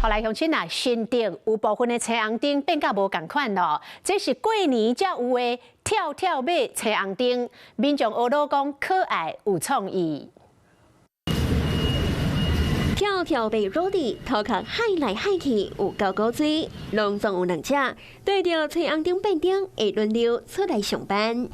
后来乡亲啊，新店有部分的青红灯变甲无共款咯，这是过年才有的跳跳马青红灯，民众学老讲可爱有创意。跳跳马落地，头壳海来海去，有够高水，拢总有两只对着青红灯变灯，会轮流出来上班。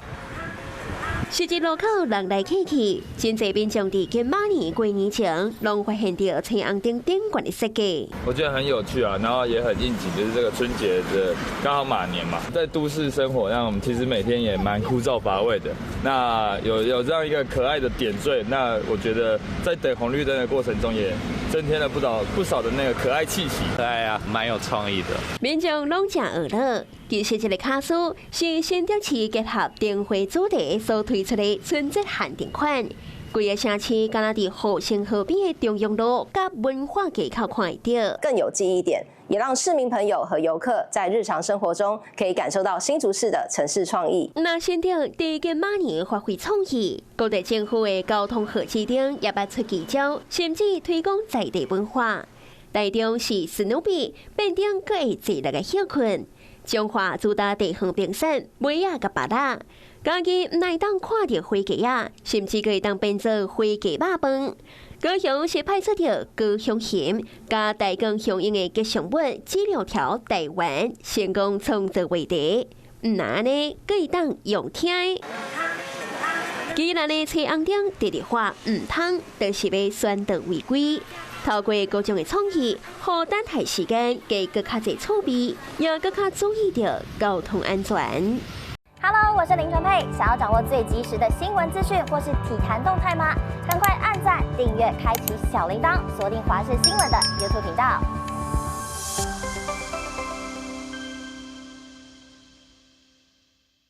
十字路口人来客去，真侪民众伫今马年过年前，拢发现到青红灯灯管的设计。我觉得很有趣啊，然后也很应景，就是这个春节的刚好马年嘛，在都市生活，让我们其实每天也蛮枯燥乏味的。那有这样一个可爱的点缀，那我觉得在等红绿灯的过程中，也增添了不少的那个可爱气息。可爱啊，蛮有创意的。民众拢真娱乐。 其实这个卡数是新竹市结合灯会主题所推出的春节限定款，规个城市敢若伫后生河边的中央路甲文化街口看得到，更有记忆点，也让市民朋友和游客在日常生活中可以感受到新竹市的城市创意。那新竹第今马年发挥创意，各地政府的交通号志灯也捌出奇招，甚至推广在地文化。台中是史努比，变灯阁会坐落个休困。 彰化主打地方名产梅仔甲巴拉，家己唔来当看到花鸡啊，甚至可以当变做花鸡肉饭。高雄是派出着高雄咸加台港乡音的吉祥物鸡柳条台湾，成功创造话题。唔那呢，可以当用听的。既然的青红灯直直话唔通，就是要宣导违规。 透过各种的创意，和等待时间给更加侪储备，也更加注意着交通安全。Hello， 我是林纯佩。想要掌握最及时的新闻资讯或是体坛动态吗？赶快按赞、订阅、开启小铃铛，锁定华视新闻的 YouTube 频道。